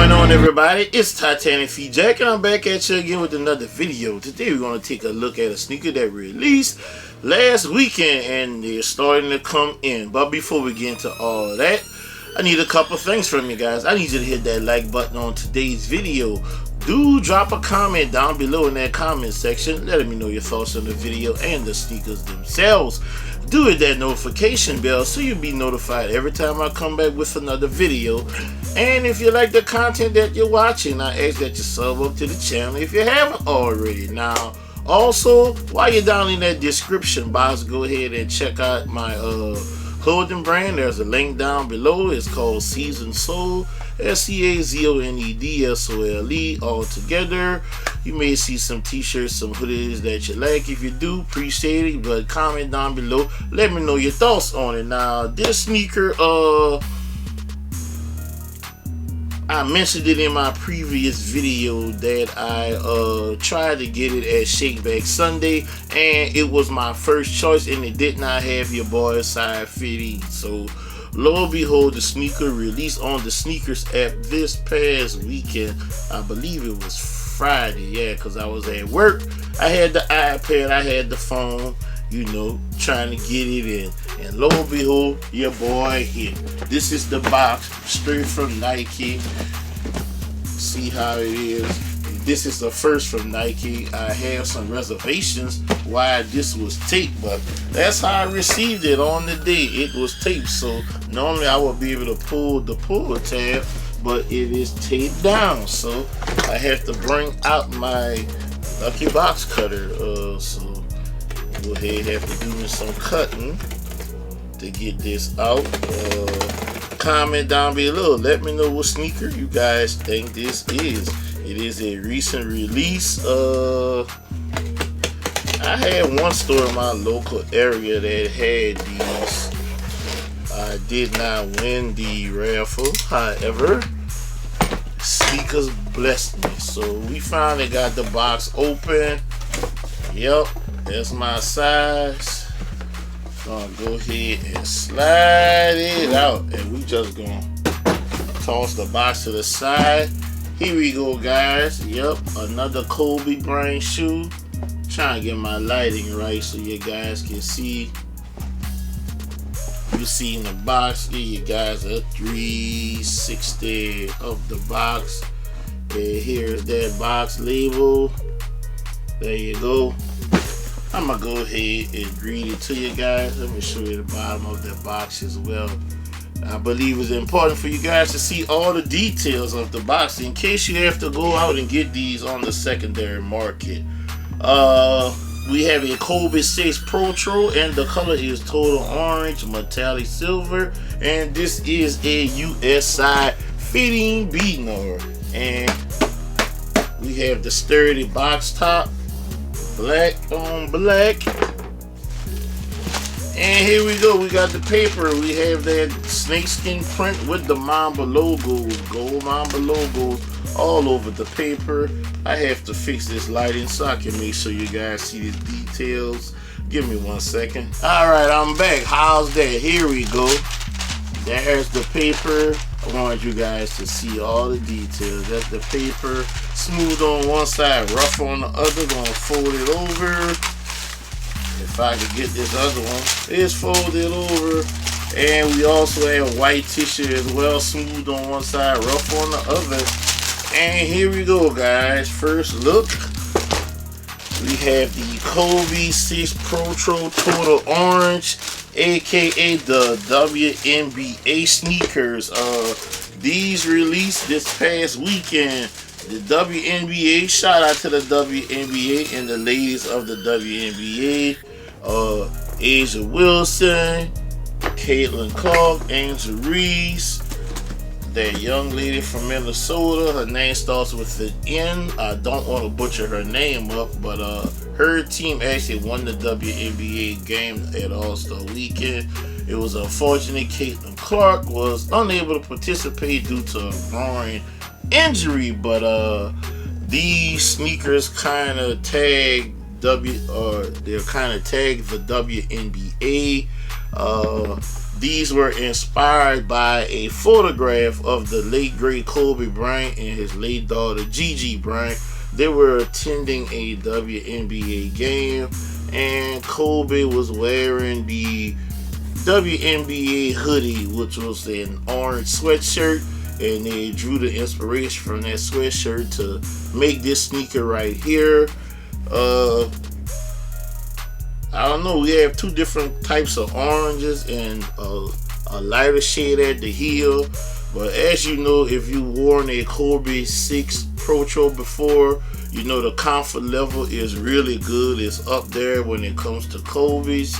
going on, everybody? It's TitanicFeetJack, and I'm back at you again with another video. Today we're going to take a look at a sneaker that released last weekend, and they're starting to come in. But before we get into all that, I need a couple things from you guys. I need you to hit that like button on today's video. Do drop a comment down below in that comment section, letting me know your thoughts on the video and the sneakers themselves. Do hit that notification bell so you'll be notified every time I come back with another video. And if you like the content that you're watching, I ask that you sub up to the channel if you haven't already. Now, also, while you're down in that description box, go ahead and check out my clothing brand. There's a link down below. It's called Seasoned Soul, SCAZONEDSOLE, all together. You may see some t-shirts, some hoodies that you like. If you do, appreciate it, but comment down below, let me know your thoughts on it. Now, this sneaker, I mentioned it in my previous video that I tried to get it at Shakeback Sunday, and it was my first choice, and it did not have your boy size fitting. So lo and behold, the sneaker released on the sneakers app this past weekend. I believe it was Friday, yeah, because I was at work. I had the iPad, I had the phone, you know, trying to get it in. And lo and behold, your boy here. This is the box straight from Nike. See how it is. This is the first from Nike. I have some reservations why this was taped, but that's how I received it on the day. It was taped, so normally I would be able to pull the pull tab, but it is taped down, so I have to bring out my lucky box cutter. So go ahead, have to do some cutting to get this out. Comment down below, let me know what sneaker you guys think this is. It is a recent release. I had one store in my local area that had these. I did not win the raffle, however, sneakers blessed me. So we finally got the box open. Yep, that's my size. Gonna go ahead and slide it out, and we just gonna toss the box to the side. Here we go, guys. Yep, another kobebryant shoe. Trying to get my lighting right so you guys can see. You see in the box, here you guys a 360 of the box. And here's that box label. There you go. I'm gonna go ahead and read it to you guys. Let me show you the bottom of the box as well. I believe it's important for you guys to see all the details of the box in case you have to go out and get these on the secondary market. We have a Kobe 6 Protro, and the color is total orange, metallic silver, and this is a US side fitting beater. And we have the sturdy box top, black on black. And here we go, we got the paper. We have that snakeskin print with the Mamba logos, gold Mamba logos all over the paper. I have to fix this lighting so I can make sure you guys see the details. Give me 1 second. Alright, I'm back. How's that? Here we go. There's the paper. I want you guys to see all the details. That's the paper. Smooth on one side, rough on the other. Gonna fold it over. If I could get this other one, it's folded over. And we also have white tissue as well, smooth on one side, rough on the other. And here we go, guys. First look, we have the Kobe 6 Protro Total Orange, aka the WNBA sneakers. These released this past weekend. The WNBA, shout out to the WNBA and the ladies of the WNBA. Asia Wilson, Caitlin Clark, Angel Reese, that young lady from Minnesota. Her name starts with an N. I don't want to butcher her name up, but her team actually won the WNBA game at All-Star Weekend. It was unfortunate Caitlin Clark was unable to participate due to a groin injury, but these sneakers kind of tag they're kind of tagged the WNBA. These were inspired by a photograph of the late great Kobe Bryant and his late daughter Gigi Bryant. They were attending a WNBA game, and Kobe was wearing the WNBA hoodie, which was an orange sweatshirt, and they drew the inspiration from that sweatshirt to make this sneaker right here. I don't know, we have two different types of oranges and a lighter shade at the heel. But as you know, if you worn a Kobe 6 Protro before, you know the comfort level is really good. It's up there when it comes to Kobe's.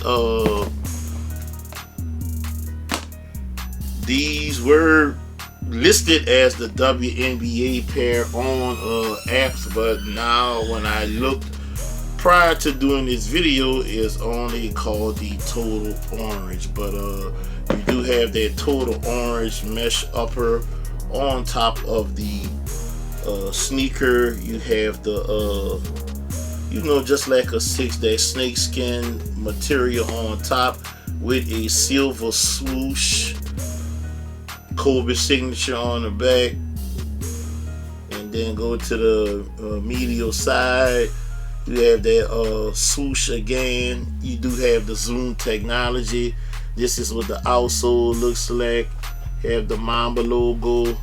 These were listed as the WNBA pair on apps, but now when I looked prior to doing this video, is only called the Total Orange. But you do have that Total Orange mesh upper on top of the sneaker. You have the you know, just like a 6, that snakeskin material on top with a silver swoosh Kobe signature on the back. And then go to the medial side, you have that swoosh again. You do have the zoom technology. This is what the outsole looks like. Have the Mamba logo,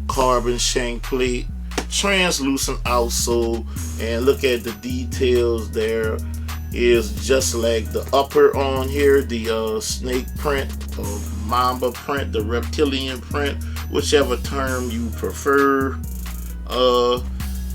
carbon shank plate, translucent outsole, and look at the details. There is just like the upper on here, the snake print or Mamba print, the reptilian print, whichever term you prefer.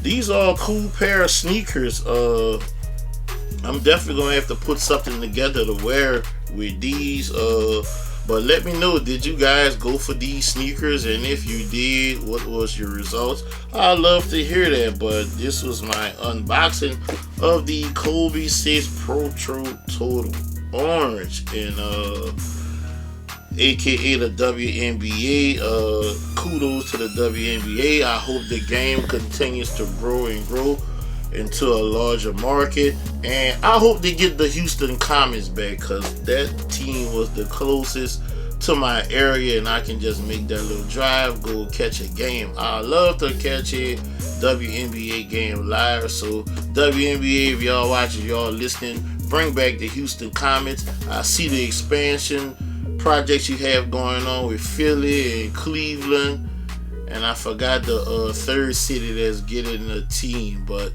These are a cool pair of sneakers. I'm definitely gonna have to put something together to wear with these. But let me know, did you guys go for these sneakers? And if you did, what was your results? I'd love to hear that. But this was my unboxing of the Kobe 6 Protro Total Orange, and aka the WNBA. Kudos to the WNBA. I hope the game continues to grow and grow into a larger market, and I hope they get the Houston Comets back, because that team was the closest to my area, and I can just make that little drive, go catch a game. I love to catch a WNBA game live. So WNBA, if y'all watching, y'all listening, bring back the Houston Comets. I see the expansion projects you have going on with Philly and Cleveland, and I forgot the third city that's getting a team. But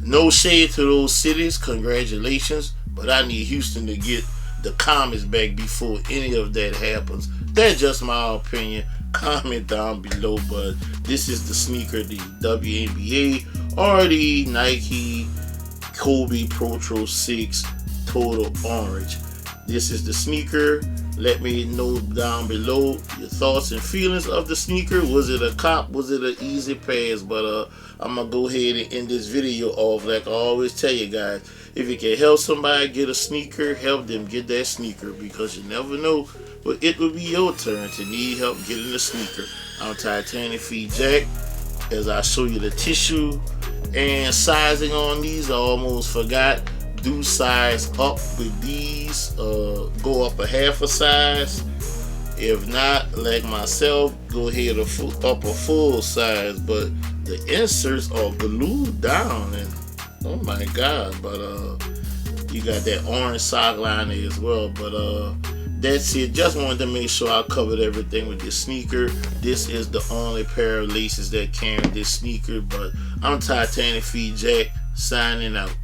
no shade to those cities, congratulations, but I need Houston to get the Comets back before any of that happens. That's just my opinion. Comment down below. But this is the sneaker, the WNBA or the Nike Kobe Protro 6 Total Orange. This is the sneaker. Let me know down below your thoughts and feelings of the sneaker. Was it a cop? Was it an easy pass? But I'm going to go ahead and end this video off like I always tell you guys. If you can help somebody get a sneaker, help them get that sneaker, because you never know, but it will be your turn to need help getting a sneaker. I'm TitanicFeetJack. As I show you the tissue and sizing on these, I almost forgot. Do size up with these, go up a half a size. If not, like myself, go ahead and up a full size. But the inserts are glued down, and oh my god. But you got that orange sock liner as well. But that's it. Just wanted to make sure I covered everything with this sneaker. This is the only pair of laces that carry this sneaker. But I'm TitanicFeetJack, signing out.